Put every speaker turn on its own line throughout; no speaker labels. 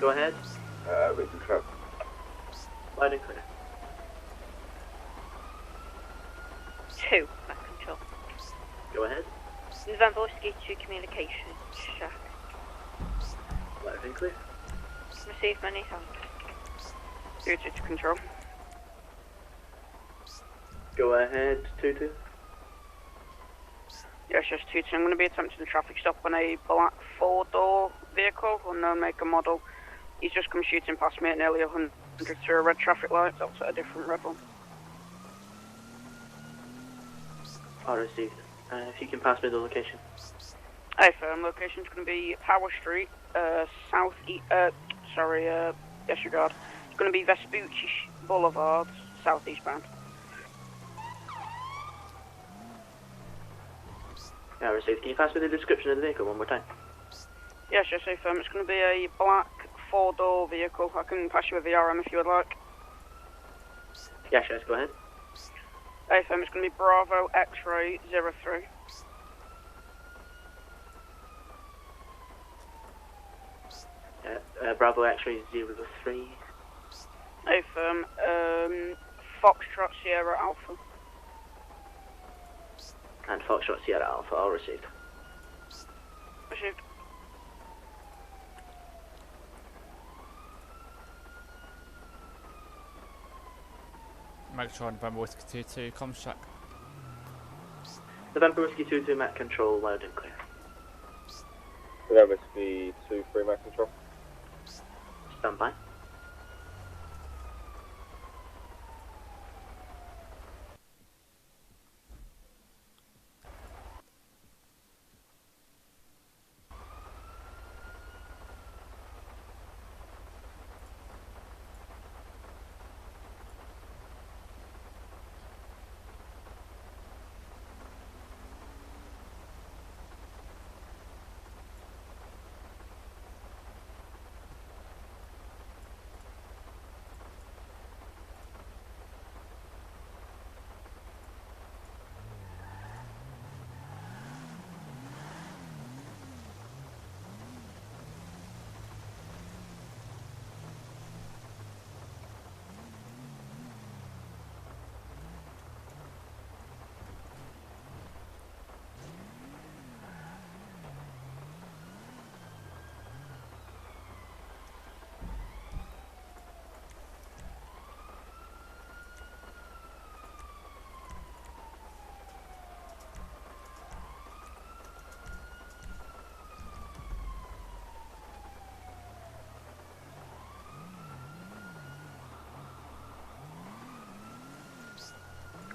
Go ahead.
We can trap.
Loud and clear.
2, back control.
Go ahead.
November Whiskey 2 communication check.
Loud and clear.
Receive many thanks.
2 to control.
Go ahead, 2-2.
Yes, 2-2. I'm going to be attempting a traffic stop on a black 4-door vehicle, unknown make and model. He's just come shooting past me at nearly 100 to a red traffic light. That's at a different red one.
All received. If you can pass me the location.
Hey, firm. Location's going to be Power Street, disregard. It's going to be Vespucci Boulevard, southeastbound.
Yeah, received. Can you pass me the description of the vehicle one more time?
Yes, firm. It's going to be a black 4-door vehicle. I can pass you a VRM if you would like.
Yes, go ahead.
Hey, firm. It's going to be Bravo X-Ray 03.
Bravo X-Ray 03.
Hey, firm. Foxtrot Sierra Alpha.
And Foxtrot Sierra Alpha, all received.
Received.
Megatron, November Whiskey 2-2, comms check.
November Whiskey 2-2, Mac control, loud and clear.
November Whiskey 2-3, Mac control.
Stand by.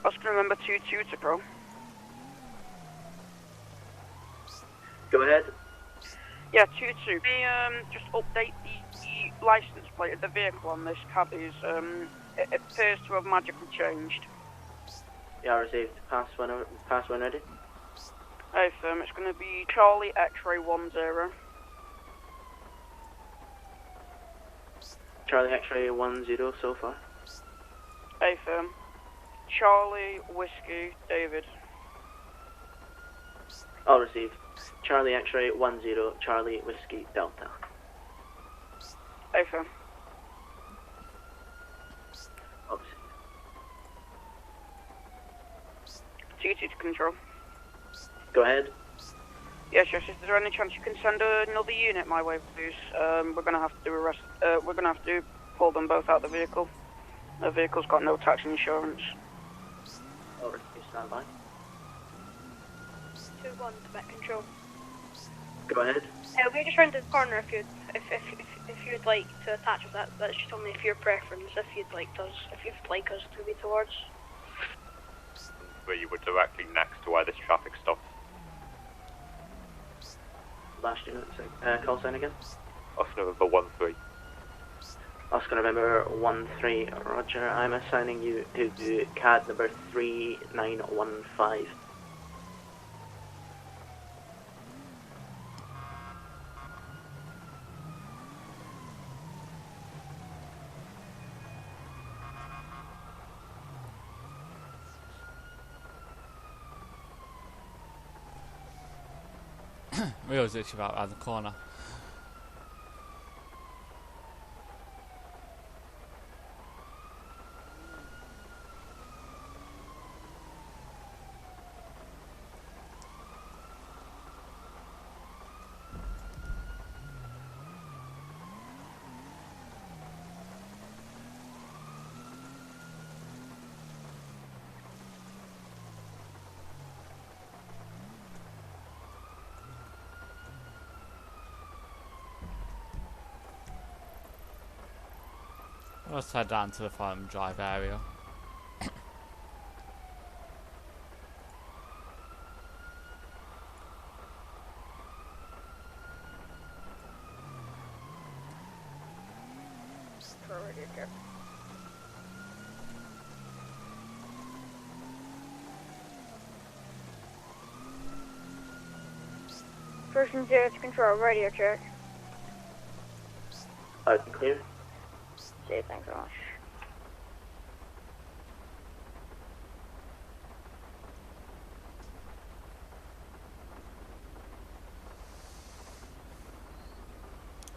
Oscar November 2-2 to pro.
Go ahead.
Yeah, 2-2. Just update the license plate of the vehicle on this cab is, it appears to have magically changed.
Yeah, received. Pass when ready.
Hey, firm. It's going to be Charlie X-Ray 10.
Charlie X-Ray 10 so far.
Hey, firm. Charlie Whiskey David.
All received. Charlie X-Ray 10, Charlie Whiskey Delta.
Hey, firm.
All received.
2-2 to control.
Go ahead.
Yes. Is there any chance you can send another unit my way, please? We're going to have to arrest. We're going to have to pull them both out of the vehicle. The vehicle's got no tax and insurance.
All received. Stand by.
2-1 to back control.
Go ahead.
We're just round the corner if you'd like to attach with that. That's just only for your preference. If you'd like us to be towards.
Where you were directly next to where this traffic stopped.
Last unit, call sign again.
Oscar November 1-3.
Oscar November 13, Roger. I'm assigning you to CAD number 3915.
We was literally about around the corner. Let's head down to the farm drive area.
Version 0 to control, radio check.
Open clear.
Say thanks so much.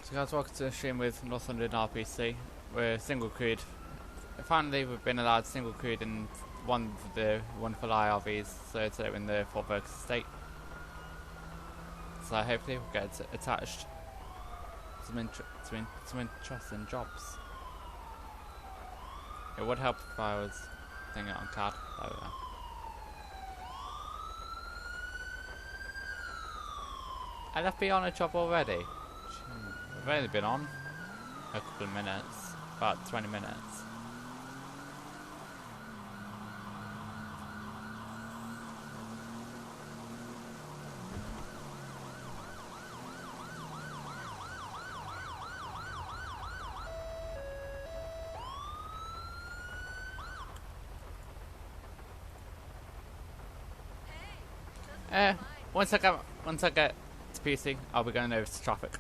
So guys, welcome to the stream with London RPC. We're single crewed. Finally, we've been allowed single crewed in one of the wonderful IRVs, so today we're in the Fort Burke estate. So hopefully we'll get attached to some interesting jobs. It would help if I was doing it on card. There we go. I'd have been on a job already. I've only been on a couple of minutes, about 20 minutes. Once I get to PC, I'll be going over to traffic.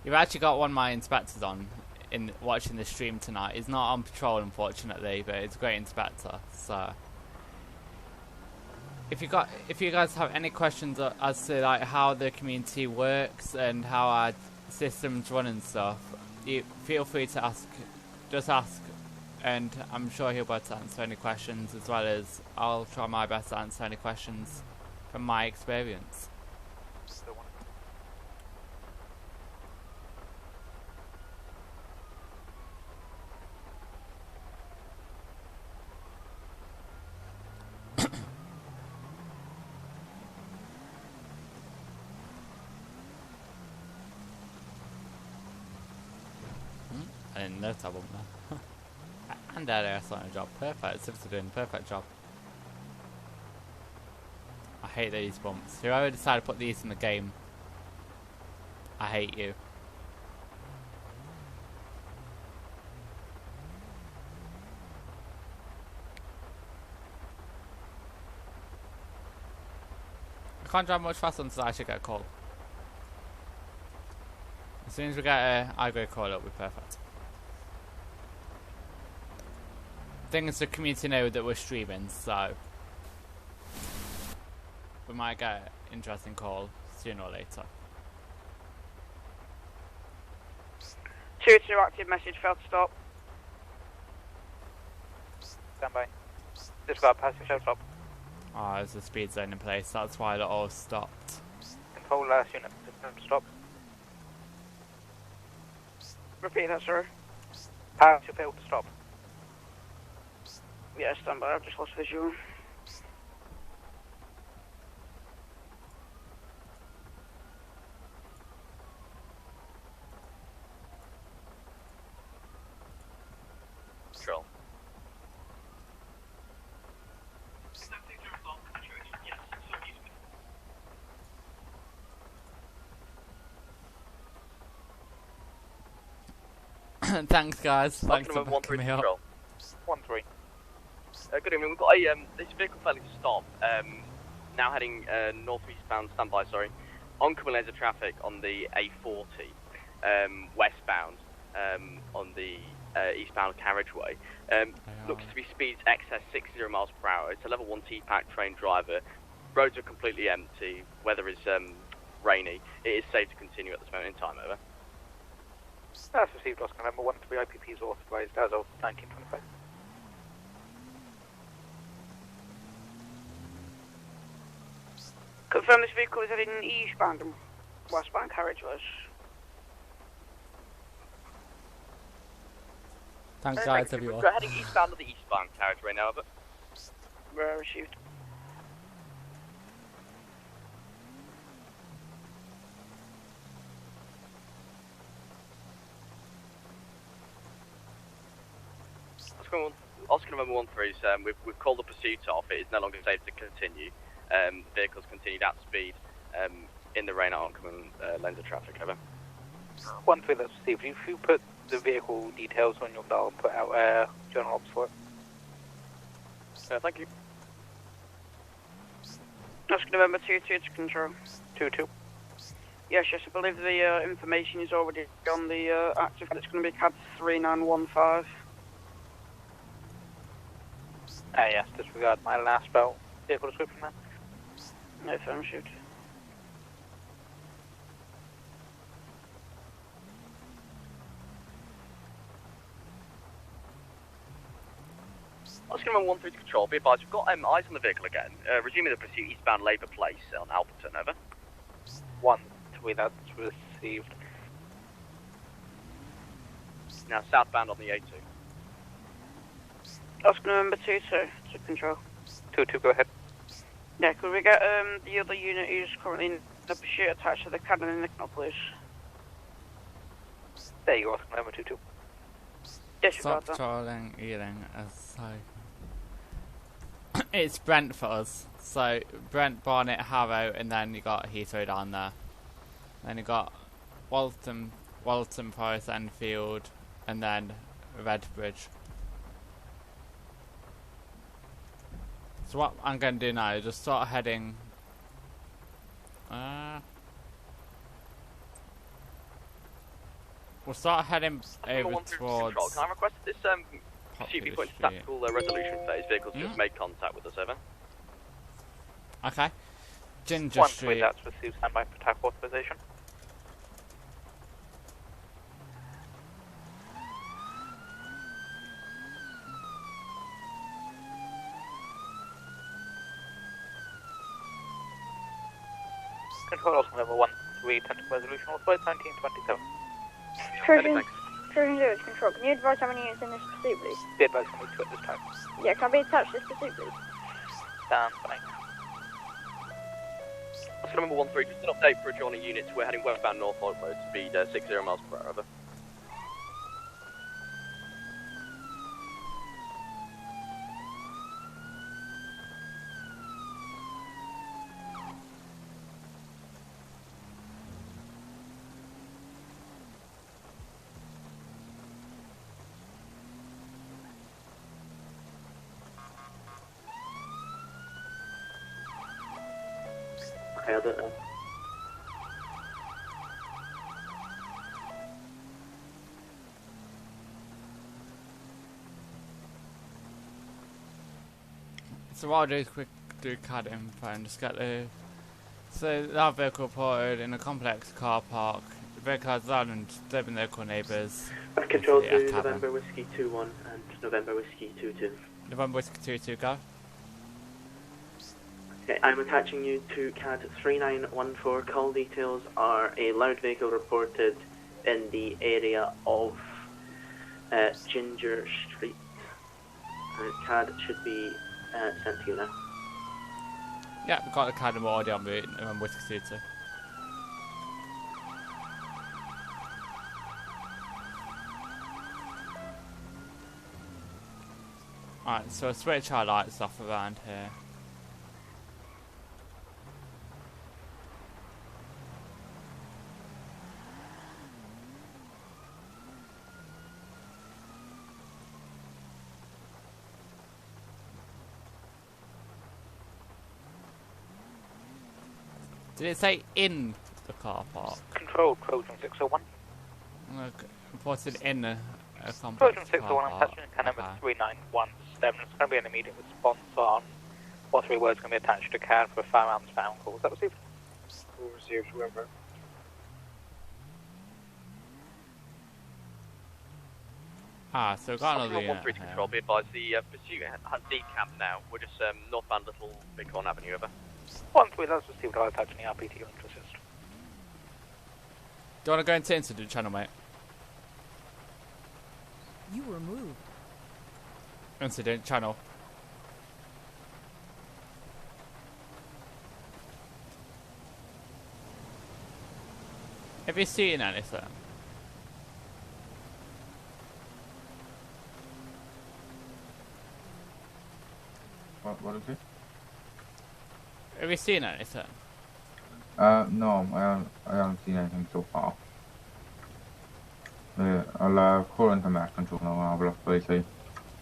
You've actually got one of my inspectors on in watching the stream tonight. He's not on patrol, unfortunately, but he's a great inspector. So, if you guys have any questions as to like how the community works and how our systems run and stuff, you feel free to ask. Just ask, and I'm sure he'll be able to answer any questions, as well as I'll try my best to answer any questions from my experience. I didn't notice I wasn't there. And there, on a job. Perfect. Sips are doing a perfect job. I hate these bumps. Whoever decided to put these in the game, I hate you. I can't drive much faster until I actually get a call. As soon as we get a I-grade call, it'll be perfect. Thing is, the community know that we're streaming, so we might get an interesting call sooner or later.
2-2 active message, failed to stop.
Stand by. Disregard passing show stop.
Oh, there's a speed zone in place, that's why it all stopped.
Control last unit, stop.
Repeat that, sir.
Power to fail to stop.
Yeah, stand by, I've just lost visual.
Control.
Thanks guys, thanks for
Number 1-3
backing me up.
control.
1-3.
Good evening, we've got a, this vehicle fairly to stop, now heading north-eastbound, standby, sorry, oncoming lanes of traffic on the A40, westbound, on the eastbound carriageway. Looks to be speeds excess 60 miles per hour. It's a level 1 T-Pack trained driver. Roads are completely empty, weather is rainy. It is safe to continue at this moment in time, over.
That's received, Oscar. Number 1-3 IPP is authorized as of 1925.
Confirm this vehicle is heading eastbound and westbound carriageways.
Thanks guys, everyone.
We're heading eastbound on the eastbound carriageway now, over.
Received.
Oscar November 13, we've called the pursuit off. It is no longer safe to continue. The vehicle's continued at speed in the rain at oncoming lanes of traffic, over.
13, that's received. If you put the vehicle details on your dial, put out General Ops for it.
Thank you.
Oscar November 22 to control.
2-2.
Yes, I believe the information is already on the active. It's going to be CAD 3915.
Yes, disregard my last belt. Vehicle description, man.
No phone shoot.
Oscar November 13 to control. Be advised, we've got eyes on the vehicle again. Resuming the pursuit eastbound Labour Place on Alberton, over.
13, that's received.
Now southbound on the A2.
Oscar November 22 to control.
2-2, go ahead.
Yeah, could we get the other unit who's currently in the pursuit attached to the cannon in the canal, please?
There you go, Oscar November 2-2.
Disregard
Stop
that.
trolling, eating, so... It's Brent for us. So, Brent, Barnet, Harrow, and then you got Heathrow down there. Then you got Walton, Forest, Enfield, and then Redbridge. So what I'm going to do now is just start heading... we'll start heading over towards...
Control. Can I request this pursuit be put into tactical resolution phase? Vehicles just made contact with us, over.
Okay. Ginger
13,
Street.
that's received. Standby for attack authorization. Control Oscar November 13, tentative resolution authorized 1927.
Trojan 0 to control. Can you advise how many units in this pursuit, please?
Be advised on to at this time.
Yeah, can I be attached to this pursuit, please?
Stand by.
Oscar November 13, just an update for adjoining units. We're heading westbound Norfolk Road, speed 60 miles per hour, over.
Okay, I don't know.
So what I'll do is do CAD info and just get the... So that vehicle reported in a complex car park. The vehicle has loud and disturbing local neighbours.
Control
Yeah,
to
cabin.
November Whiskey 2-1 and November Whiskey 2-2.
November Whiskey 22, go.
Okay, I'm attaching you to CAD 3914. Call details are a loud vehicle reported in the area of Ginger Street. CAD should be sent to you now.
Yeah, we've got the CAD and we're already on route. November Whiskey 22. Alright, so switch our lights off around here. Did it say in the car park?
Control Trojan 601.
Look, reported in a complex
Trojan
car
601,
park.
attachment can number
Okay.
3917. It's going to be an immediate response on what 3 words going to be attached to CAD for firearms found calls. Is that received?
All received, remember.
Ah, so we've got another
Oscar
unit
13 to
here.
control. Be advised, the pursuit has decamped now. We're just northbound Little Bighorn Avenue, over.
13, that's received. I'll attach any RPT unit to assist.
Do you want to go into incident channel, mate?
You were moved.
Incident channel. Have you seen anything?
What is it?
Have you seen anything?
No, I haven't seen anything so far. I'll call into Mac Control now and have a look what they say.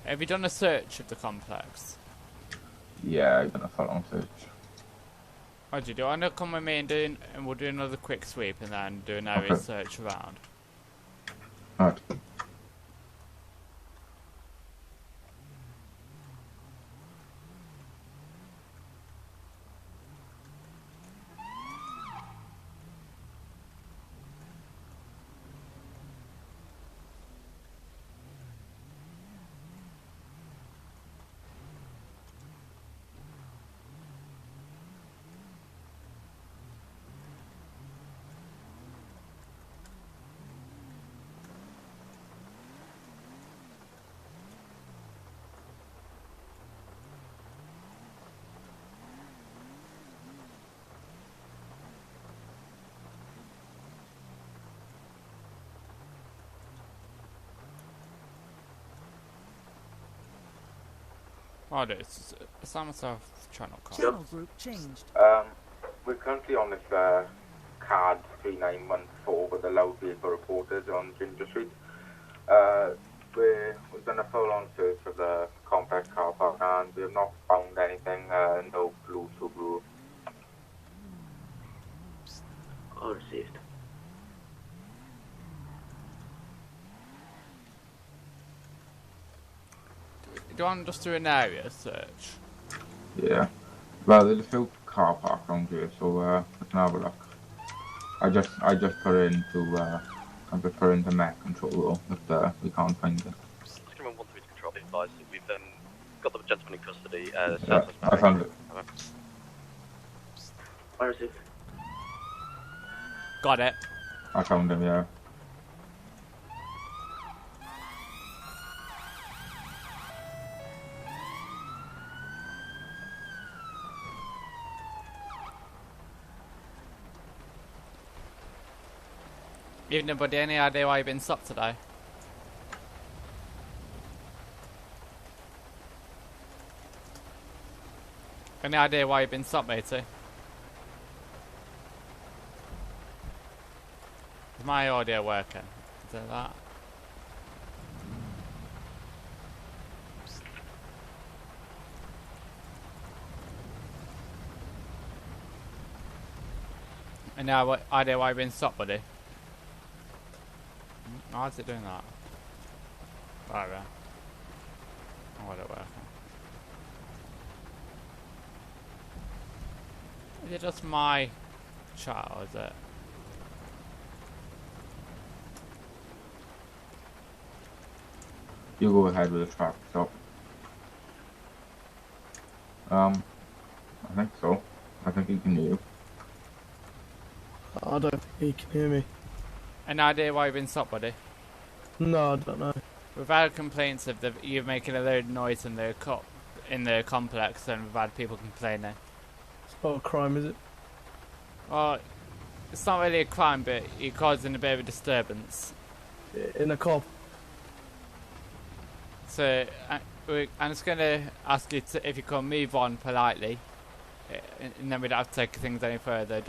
Have you done a search of the complex?
Yeah, I've done a full-on search.
What do you want to come with me and we'll do another quick sweep and then do an area search around?
Alright.
Oh, no, it's on myself channel call.
Channel group changed.
We're currently on this card 3914 with the loud vehicle reporters on Ginger Street. We've done a full-on search of the complex car park and we have not found anything, no blue Subaru.
All received.
Do you want to just do an area search?
Yeah. Well, there's a few car parks around here, so we can have a look. I just put it into Mac Control though, if we can't find it.
Screaming 1-3 to control, be advised that we've got the gentleman in custody.
Yeah, I found it.
All received.
Got it.
I found him, yeah.
Evening, buddy. Any idea why you've been stopped today? Any idea why you've been stopped, matey? Is my audio working? Is it that? Any idea why you've been stopped, buddy? Why is it doing that? Right, right. Oh, wait, working. Is it just my chat or is it?
You go ahead with the traffic stop. I think so. I think he can hear you.
I don't think he can hear me.
Any idea why you've been stopped, buddy?
No, I don't know.
We've had complaints of you making a loud noise in the complex, and we've had people complaining.
It's not a crime, is it?
Well, it's not really a crime, but you're causing a bit of a disturbance.
In a cop.
So I'm just going to ask you if you can move on politely, and then we don't have to take things any further.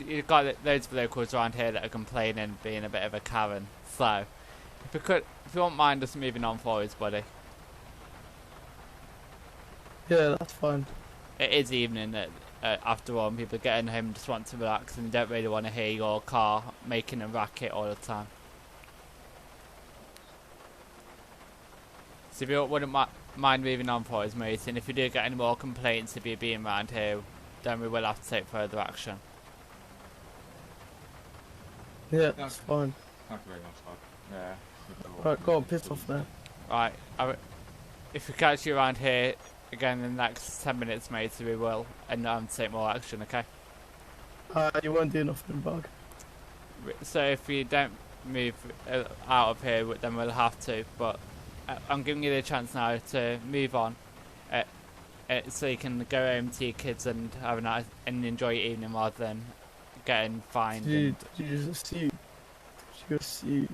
You've got loads of locals around here that are complaining, being a bit of a Karen. So, if you won't mind just moving on forwards, buddy.
Yeah, that's fine.
It is evening after all, and people are getting home and just want to relax and don't really want to hear your car making a racket all the time. So if you wouldn't mind moving on forwards, mate, and if you do get any more complaints of you being around here, then we will have to take further action.
Yeah, that's fine.
Thank you very much, Bob. Yeah.
Right, go on, piss off now.
Right, if we catch you around here again in the next 10 minutes, mate, we will, and take more action, okay?
You won't do nothing, Bug.
So if you don't move out of here, then we'll have to, but I'm giving you the chance now to move on, so you can go home to your kids and have a nice and enjoy your evening rather than getting fined.
Dude, you just see. Just see.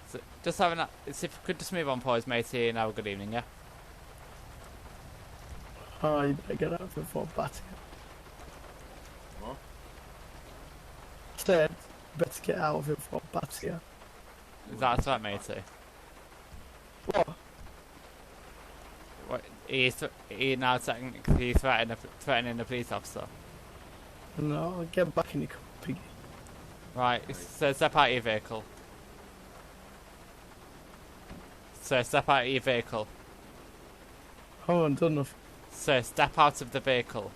So just have a if you could just move on, please, matey, and have a good evening, yeah?
Oh, you better get out of here for a batting.
What?
Said, better get out of here for a batting.
That's right, matey.
What?
What? He now technically threatening the police officer.
No, get back in your car, piggy.
Right, so step out of your vehicle. Sir, step out of your vehicle.
I haven't done nothing.
Sir, step out of the vehicle.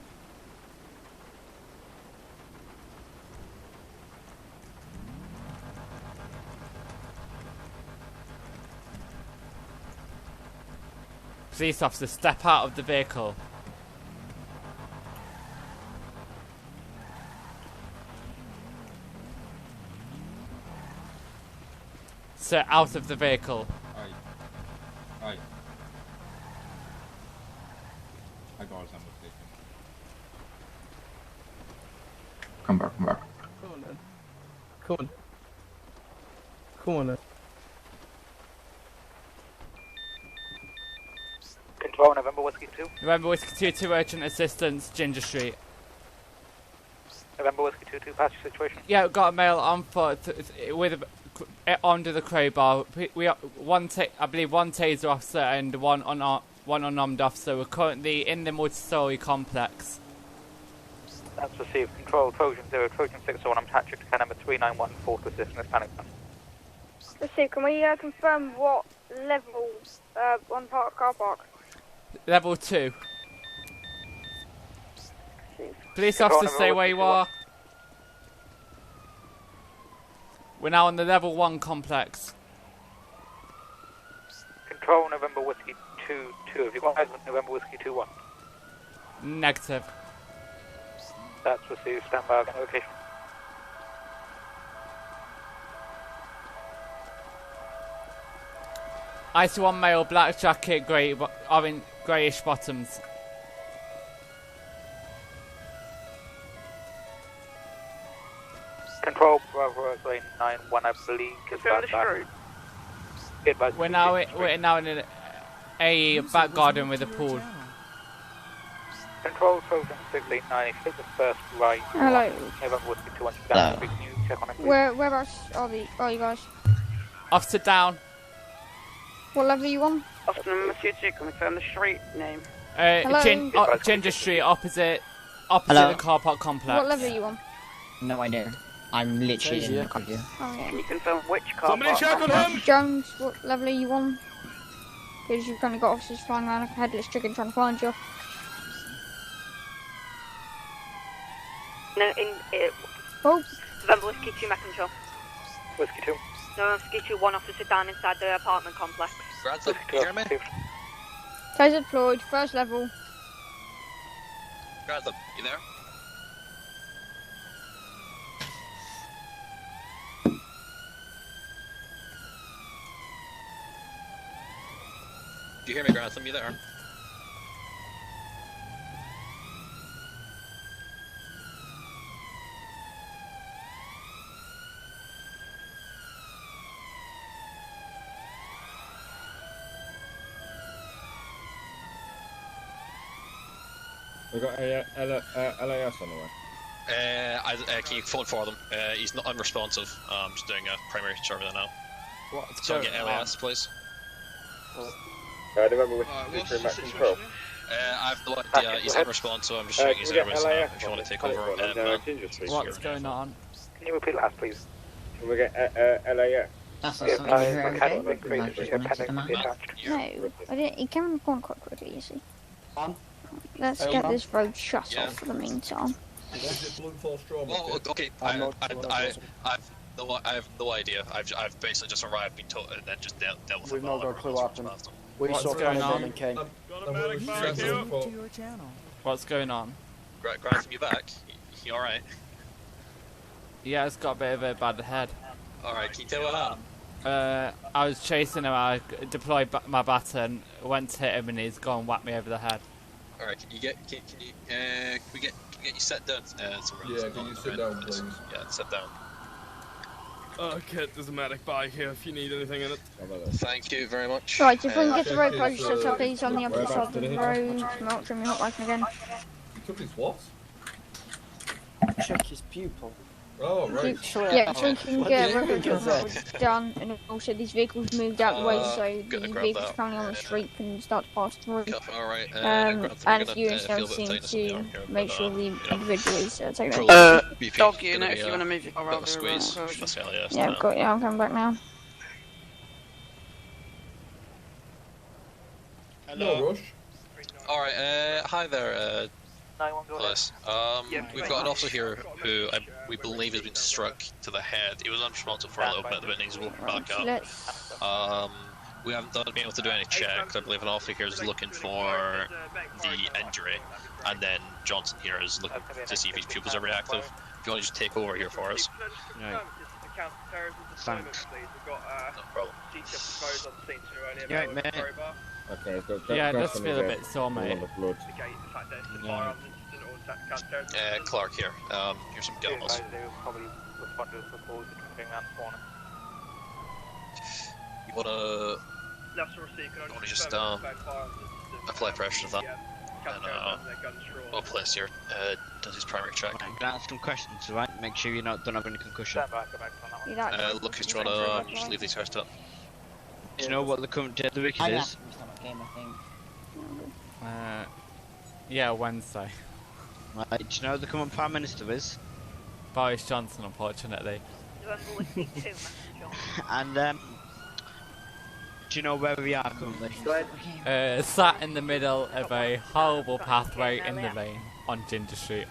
Police officer, step out of the vehicle. Sir, out of the vehicle.
Aye. I got some mistake.
Come back.
Come on then. Come on then.
Control November Whiskey 2.
November Whiskey 2 urgent assistance, Ginger Street.
November Whiskey 2, patch situation.
Yeah, got a male on foot with under the crowbar. We I believe one taser officer and one unarmed officer. We're currently in the multi-story complex.
That's received. Control Trojan 0, Trojan 601. I'm attached to car number 3914 to assist in this panic zone.
Let's see, can we confirm what level on car park?
Level 2. Police officer, stay where you are. We're now on the level 1 complex.
Control November Whiskey 2. Have you got eyes on November Whiskey 2-1?
Negative.
That's received. Stand by. Location.
IC1 male, black jacket, orange, greyish bottoms.
Control Bravo 91, I believe.
Confirm the street.
We're now in a back garden with a pool.
Control Trojan 689, if you take the first right.
Hello.
November Whiskey 200 down. Can you check on it, please?
Whereabouts are you guys?
Officer down.
What level are you on?
Officer number 22, confirm the street name.
Hello?
Ginger Street, opposite
Hello?
the car park complex.
What level are you on?
No idea. I'm literally in the car here.
Okay.
Can you confirm which car
Somebody
park?
check on him!
Jones, what level are you on? Because you've currently got officers flying around like a headless chicken trying to find you.
No,
Oh,
November Whiskey 2 Mac control.
Whiskey 2.
November Whiskey 2, one officer down inside the apartment complex.
Whiskey 2, hear me?
taser deployed, first level.
Bradley, you there? Do you hear me, Grantham? You there?
We got LAS on the way.
Can you phone for them? He's not unresponsive. I'm just doing a primary survey now.
What's
So
going
get
on?
LAS, please.
November Whiskey 2 Mac control.
I have no idea. He's unresponsive, so I'm just checking his airways now. If you want to take over,
What's going on?
Can you repeat last, please?
Can we get LAS?
That's not something you heard
okay,
before.
okay,
I just wanted to come out.
No, I didn't. He came on the corner quite quickly, you see.
On?
Let's get this road shut
Yeah.
off for the meantime.
Oh, okay. I have no idea. I've basically just arrived, been told, and then just dealt with
We've
him.
not got a clue what happened. We
What's
saw
going
Connor
on?
and King.
What's going on?
Grantham, you back? You alright?
Yeah, it's got a bit of a bad head.
Alright, can you tell what happened?
I was chasing him, I deployed my baton, went to hit him and he's gone and whacked me over the head.
Alright, can we get you set down somewhere?
Yeah, can you sit down, please?
Yeah, sit down.
Okay, there's a medic bag here if you need anything in it.
Thank you very much.
Right, if we can get the road closed, so please on the opposite side of the road. Not trim me hot lighting again.
You took his what?
Check his pupil.
Oh, right.
Yeah, if we can get road control done, and also these vehicles moved out the way so the vehicles currently on the street can start to pass through.
Alright,
And if you don't seem to make sure the individual is taken out.
Dog unit, if you want to move your car out
Yeah, I've got, I'm coming back now.
No rush.
Alright, hi there, Bliss. We've got an officer here who we believe has been struck to the head. He was unresponsive for a little bit, but needs to walk back up. We haven't been able to do any checks. I believe an officer here is looking for the injury, and then Johnson here is looking to see if his pupils are reactive. If you want to just take over here for us.
Right. Thanks.
No problem.
You right, mate?
Okay,
yeah, I just feel a bit sore, mate.
No.
Clark here. Here's some gills. You wanna just apply pressure to that, and we'll place here does his primary check.
I'm gonna ask some questions, right? Make sure you don't have any concussion.
Look, he's trying to just leave these guys up.
Do you know what the current day of the week is?
Yeah, Wednesday.
Right, do you know who the current Prime Minister is?
Boris Johnson, unfortunately.
And do you know where we are currently?
Sat in the middle of a horrible pathway in the rain on Ginger Street.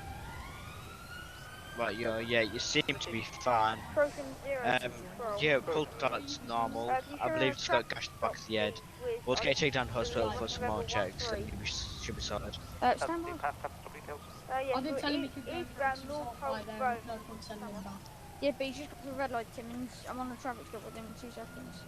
Right, you seem to be fine. Yeah, pulse starts normal. I believe it's got gash to the back of the head. We'll get you taken down to hospital for some more checks and you should be sorted.
Stand by.
I've been telling me to go
Yeah, but he's just got the red light, Timmins. I'm on the traffic stop with him in 2 seconds.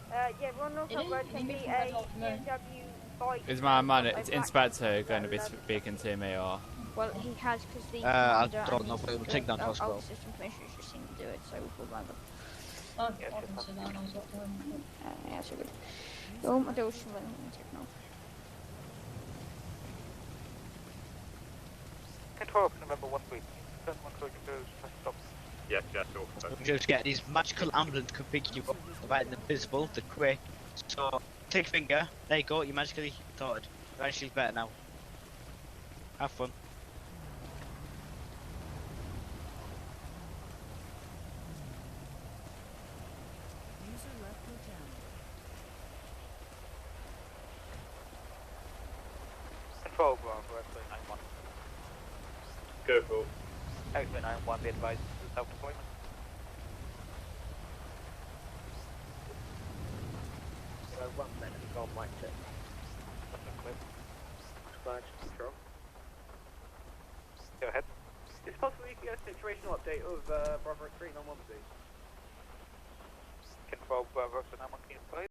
Yeah, we're on North Road, can be a BMW bike.
Is my man, it's Inspector, going to be speaking to me, or...?
Well, he has, because the...
I don't know, but it will take down hospital.
The system commissioners just seem to do it, so we'll run them. Yeah, so good. Oh, my door's taken off.
Control, November 1 week.
Yes, all.
Just get these magical ambulance can pick you up, right in the visible, the quick. So, take a finger, there you go, you magically sorted. You're actually better now. Have fun.
Control, Bravo, X-91.
Go for
X-91, be advised, self-deployment.
One minute, go mic check. Splash, control.
Go ahead.
Is it possible you can get a situational update of Bravo 3 on 1, please?
Control, Bravo, 91, can you advise?